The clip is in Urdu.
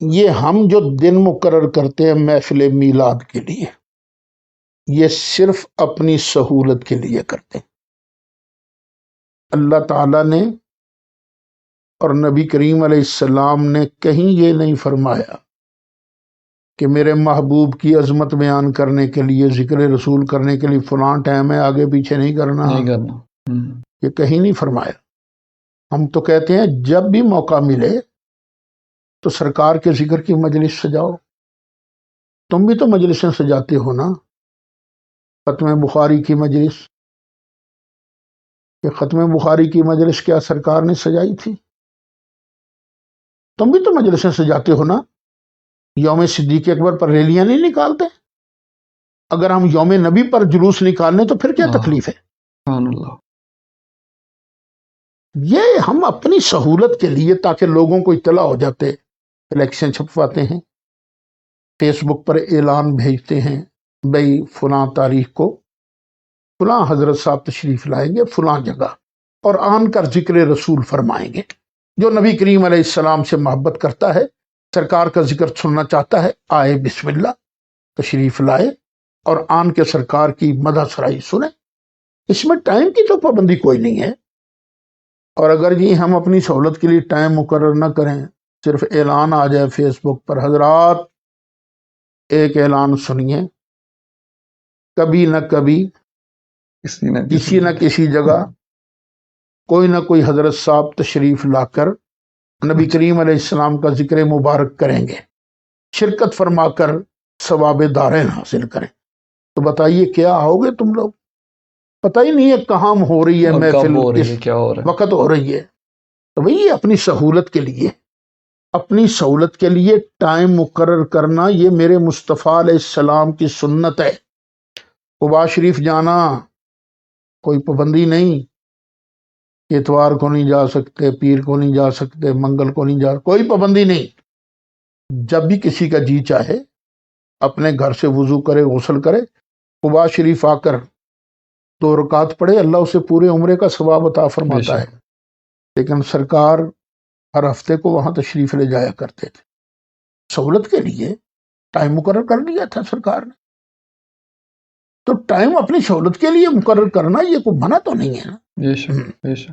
یہ ہم جو دن مقرر کرتے ہیں محفل میلاد کے لیے، یہ صرف اپنی سہولت کے لیے کرتے ہیں۔ اللہ تعالیٰ نے اور نبی کریم علیہ السلام نے کہیں یہ نہیں فرمایا کہ میرے محبوب کی عظمت بیان کرنے کے لیے، ذکر رسول کرنے کے لیے فلاں ٹائم ہے، آگے پیچھے نہیں کرنا۔ یہ کہیں نہیں فرمایا۔ ہم تو کہتے ہیں جب بھی موقع ملے تو سرکار کے ذکر کی مجلس سجاؤ۔ تم بھی تو مجلسیں سجاتے ہو نا، ختم بخاری کی مجلس۔ یہ ختم بخاری کی مجلس کیا سرکار نے سجائی تھی؟ تم بھی تو مجلسیں سجاتے ہو نا۔ یوم صدیق اکبر پر ریلیاں نہیں نکالتے؟ اگر ہم یوم نبی پر جلوس نکالنے تو پھر کیا تکلیف ہے؟ یہ ہم اپنی سہولت کے لیے، تاکہ لوگوں کو اطلاع ہو جاتے، الیکشن چھپواتے ہیں، فیس بک پر اعلان بھیجتے ہیں، بھئی فلاں تاریخ کو فلاں حضرت صاحب تشریف لائیں گے فلاں جگہ، اور آن کر ذکر رسول فرمائیں گے۔ جو نبی کریم علیہ السلام سے محبت کرتا ہے، سرکار کا ذکر سننا چاہتا ہے، آئے بسم اللہ، تشریف لائے اور آن کے سرکار کی مدح سرائی سنیں۔ اس میں ٹائم کی تو پابندی کوئی نہیں ہے۔ اور اگر جی ہم اپنی سہولت کے لیے ٹائم مقرر نہ کریں، صرف اعلان آ جائے فیس بک پر، حضرات ایک اعلان سنیے، کبھی نہ کبھی کسی نہ کسی جگہ کوئی نہ کوئی حضرت صاحب تشریف لا کر نبی کریم علیہ السلام کا ذکر مبارک کریں گے، شرکت فرما کر ثواب دارین حاصل کریں۔ تو بتائیے کیا آؤ گے تم لوگ؟ پتہ ہی نہیں ہے کہاں ہو رہی ہے محفل، کس وقت ہو رہی ہے۔ تو بھئی اپنی سہولت کے لیے، اپنی سہولت کے لیے ٹائم مقرر کرنا، یہ میرے مصطفیٰ علیہ السلام کی سنت ہے۔ قباء شریف جانا کوئی پابندی نہیں، اتوار کو نہیں جا سکتے، پیر کو نہیں جا سکتے، منگل کو نہیں جا، کوئی پابندی نہیں۔ جب بھی کسی کا جی چاہے اپنے گھر سے وضو کرے، غسل کرے، قباء شریف آ کر 2 رکعت پڑھے، اللہ اسے پورے عمرے کا ثواب عطا فرماتا ہے۔ لیکن سرکار ہر ہفتے کو وہاں تشریف لے جایا کرتے تھے۔ سہولت کے لیے ٹائم مقرر کر لیا تھا سرکار نے۔ تو ٹائم اپنی سہولت کے لیے مقرر کرنا یہ کوئی منع تو نہیں ہے نا۔